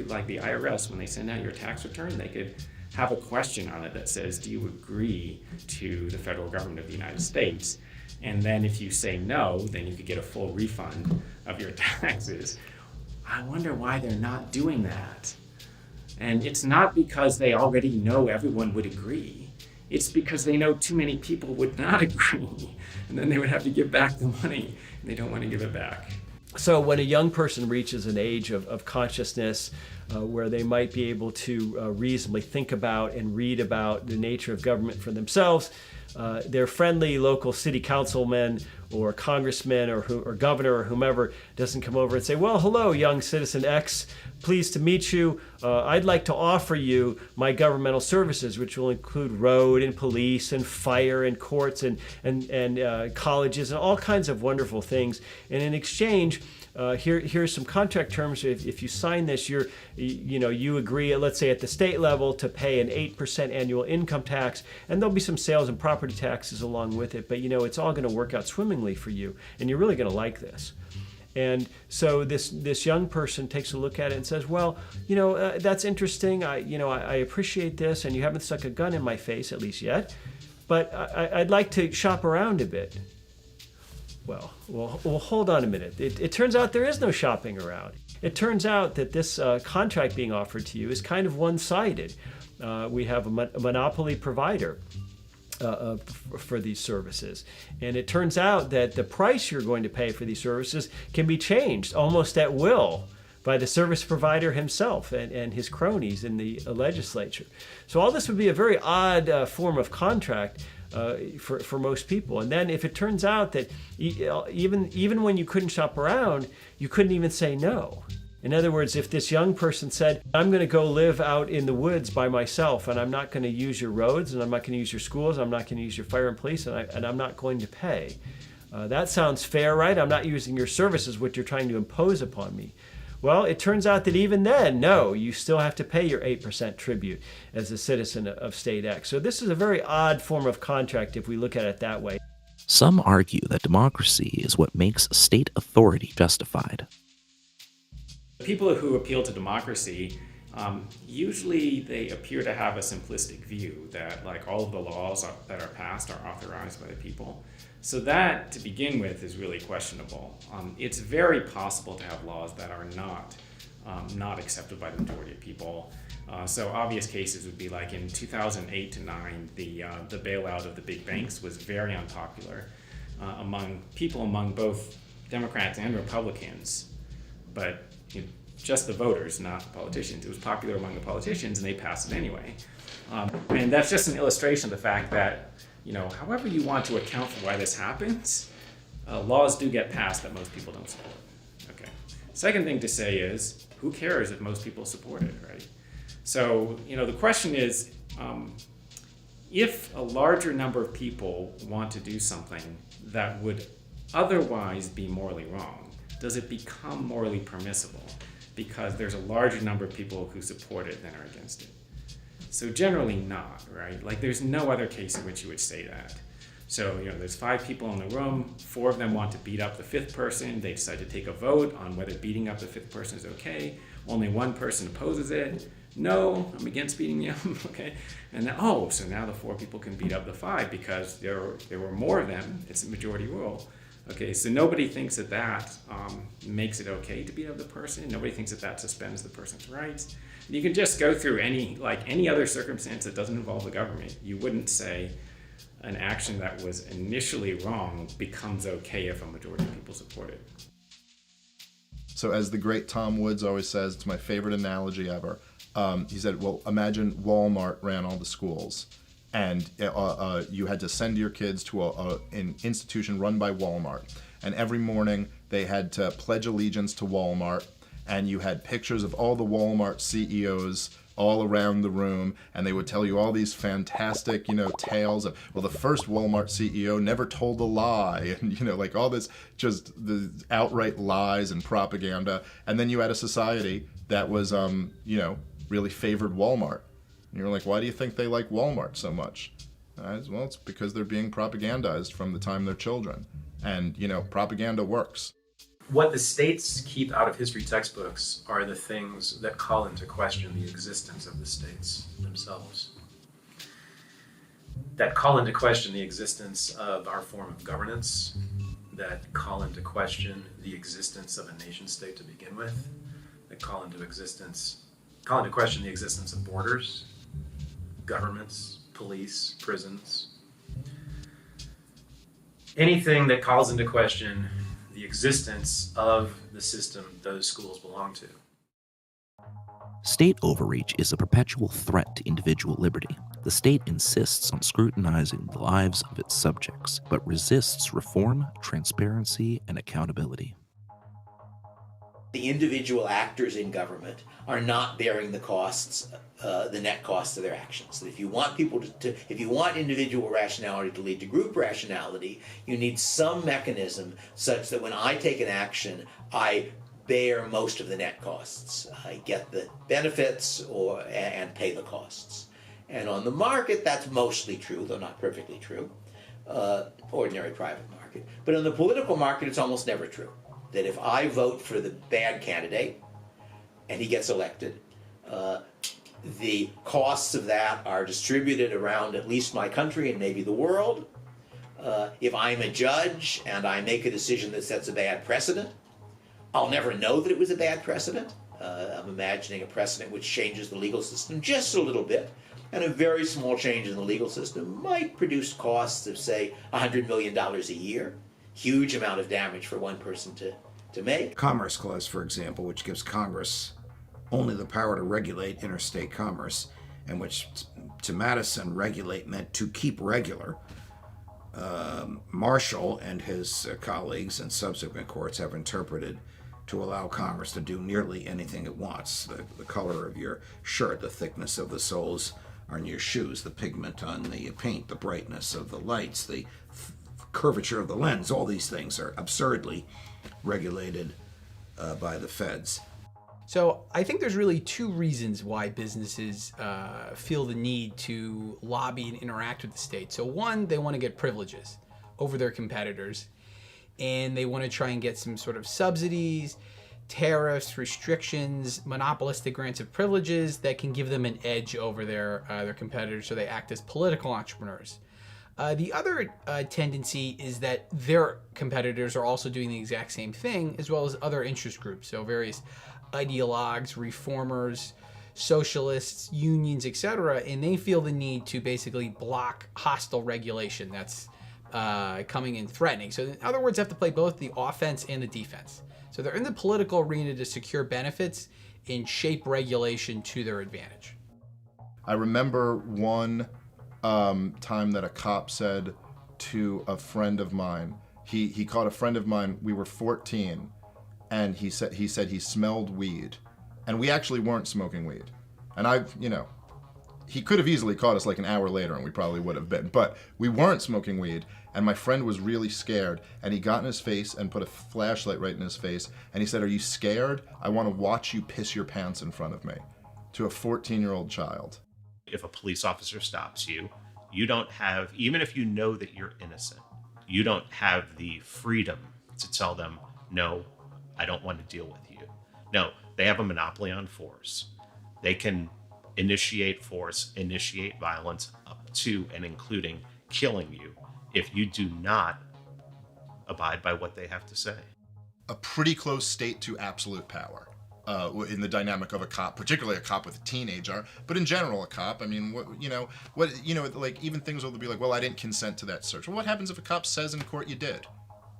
like the IRS, when they send out your tax return, they could have a question on it that says, do you agree to the federal government of the United States? And then if you say no, then you could get a full refund of your taxes. I wonder why they're not doing that. And it's not because they already know everyone would agree. It's because they know too many people would not agree. And then they would have to give back the money, and they don't want to give it back. So when a young person reaches an age of consciousness where they might be able to reasonably think about and read about the nature of government for themselves, their friendly local city councilman or congressman or governor or whomever doesn't come over and say, well, hello, young citizen X, pleased to meet you. I'd like to offer you my governmental services, which will include road and police and fire and courts and colleges and all kinds of wonderful things. And in exchange, here's some contract terms. If you sign this, you agree, let's say at the state level, to pay an 8% annual income tax, and there'll be some sales and property taxes along with it. But it's all going to work out swimmingly for you, and you're really going to like this. And so this young person takes a look at it and says, well, that's interesting. I appreciate this, and you haven't stuck a gun in my face, at least yet, but I'd like to shop around a bit. Well, hold on a minute. It turns out there is no shopping around. It turns out that this contract being offered to you is kind of one-sided. We have a monopoly provider for these services. And it turns out that the price you're going to pay for these services can be changed almost at will by the service provider himself and his cronies in the legislature. So all this would be a very odd form of contract for most people. And then if it turns out that even when you couldn't shop around, you couldn't even say no. In other words, if this young person said, I'm going to go live out in the woods by myself, and I'm not going to use your roads, and I'm not going to use your schools, I'm not going to use your fire and police, and I'm not going to pay. That sounds fair, right? I'm not using your services, what you're trying to impose upon me. Well, it turns out that even then, no, you still have to pay your 8% tribute as a citizen of State X. So this is a very odd form of contract if we look at it that way. Some argue that democracy is what makes state authority justified. People who appeal to democracy, usually they appear to have a simplistic view that all of the laws that are passed are authorized by the people. So that, to begin with, is really questionable. It's very possible to have laws that are not accepted by the majority of people. So obvious cases would be like in 2008 to 9, the bailout of the big banks was very unpopular among both Democrats and Republicans, but just the voters, not the politicians. It was popular among the politicians, and they passed it anyway. And that's just an illustration of the fact that, however you want to account for why this happens, laws do get passed that most people don't support. Okay. Second thing to say is, who cares if most people support it, right? So, the question is, if a larger number of people want to do something that would otherwise be morally wrong, does it become morally permissible because there's a larger number of people who support it than are against it? So generally not, right? There's no other case in which you would say that. So, there's 5 people in the room, 4 of them want to beat up the 5th person. They decide to take a vote on whether beating up the 5th person is okay. Only 1 person opposes it. No, I'm against beating you, okay? And then, so now the 4 people can beat up the 5 because there were more of them. It's a majority rule. Okay, so nobody thinks that makes it okay to beat up the person. Nobody thinks that suspends the person's rights. You can just go through any other circumstance that doesn't involve the government. You wouldn't say an action that was initially wrong becomes okay if a majority of people support it. So as the great Tom Woods always says, it's my favorite analogy ever. He said, well, imagine Walmart ran all the schools. And you had to send your kids to an institution run by Walmart. And every morning they had to pledge allegiance to Walmart. And you had pictures of all the Walmart CEOs all around the room. And they would tell you all these fantastic, tales of, well, the first Walmart CEO never told a lie. And, all this, just the outright lies and propaganda. And then you had a society that was, really favored Walmart. And you're like, why do you think they like Walmart so much? Well, it's because they're being propagandized from the time they're children. And, propaganda works. What the states keep out of history textbooks are the things that call into question the existence of the states themselves, that call into question the existence of our form of governance, that call into question the existence of a nation state to begin with, that call into question the existence of borders, governments, police, prisons. Anything that calls into question the existence of the system those schools belong to. State overreach is a perpetual threat to individual liberty. The state insists on scrutinizing the lives of its subjects, but resists reform, transparency, and accountability. The individual actors in government are not bearing the costs, the net costs of their actions. If you want people if you want individual rationality to lead to group rationality, you need some mechanism such that when I take an action, I bear most of the net costs. I get the benefits and pay the costs. And on the market, that's mostly true, though not perfectly true, ordinary private market. But on the political market, it's almost never true. That if I vote for the bad candidate and he gets elected, the costs of that are distributed around at least my country and maybe the world. If I'm a judge and I make a decision that sets a bad precedent, I'll never know that it was a bad precedent. I'm imagining a precedent which changes the legal system just a little bit, and a very small change in the legal system might produce costs of, say, $100 million a year. Huge amount of damage for one person to make. Commerce Clause, for example, which gives Congress only the power to regulate interstate commerce, and which to Madison, regulate meant to keep regular. Marshall and his colleagues and subsequent courts have interpreted to allow Congress to do nearly anything it wants. The color of your shirt, the thickness of the soles on your shoes, the pigment on the paint, the brightness of the lights, the curvature of the lens, all these things are absurdly regulated by the feds. So I think there's really two reasons why businesses feel the need to lobby and interact with the state. So one, they want to get privileges over their competitors, and they want to try and get some sort of subsidies, tariffs, restrictions, monopolistic grants of privileges that can give them an edge over their competitors, so they act as political entrepreneurs. The other tendency is that their competitors are also doing the exact same thing, as well as other interest groups, so various ideologues, reformers, socialists, unions, etc., and they feel the need to basically block hostile regulation that's coming in threatening. So in other words, they have to play both the offense and the defense. So they're in the political arena to secure benefits and shape regulation to their advantage. I remember one time that a cop said to a friend of mine, he caught a friend of mine, we were 14, and he said he smelled weed, and we actually weren't smoking weed. And he could have easily caught us like an hour later and we probably would have been, but we weren't smoking weed, and my friend was really scared, and he got in his face and put a flashlight right in his face, and he said, "Are you scared? I want to watch you piss your pants in front of me," to a 14-year-old child. If a police officer stops you, you don't have, even if you know that you're innocent, you don't have the freedom to tell them, "No, I don't want to deal with you." No, they have a monopoly on force. They can initiate force, initiate violence up to and including killing you if you do not abide by what they have to say. A pretty close state to absolute power in the dynamic of a cop, particularly a cop with a teenager, but in general a cop. I mean, like even things will be like, well, I didn't consent to that search. Well, what happens if a cop says in court you did?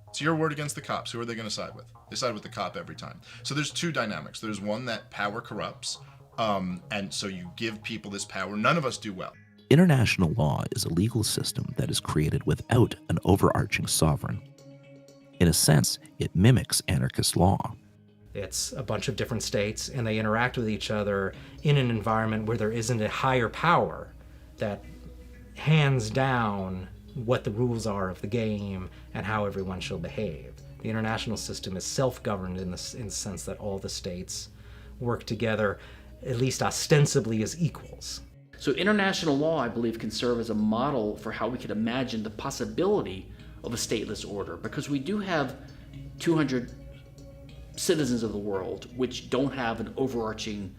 It's your word against the cops. Who are they going to side with? They side with the cop every time. So there's two dynamics. There's one that power corrupts, and so you give people this power. None of us do well. International law is a legal system that is created without an overarching sovereign. In a sense, it mimics anarchist law. It's a bunch of different states, and they interact with each other in an environment where there isn't a higher power that hands down what the rules are of the game and how everyone shall behave. The international system is self-governed in the sense that all the states work together, at least ostensibly, as equals. So international law, I believe, can serve as a model for how we could imagine the possibility of a stateless order, because we do have 200 citizens of the world, which don't have an overarching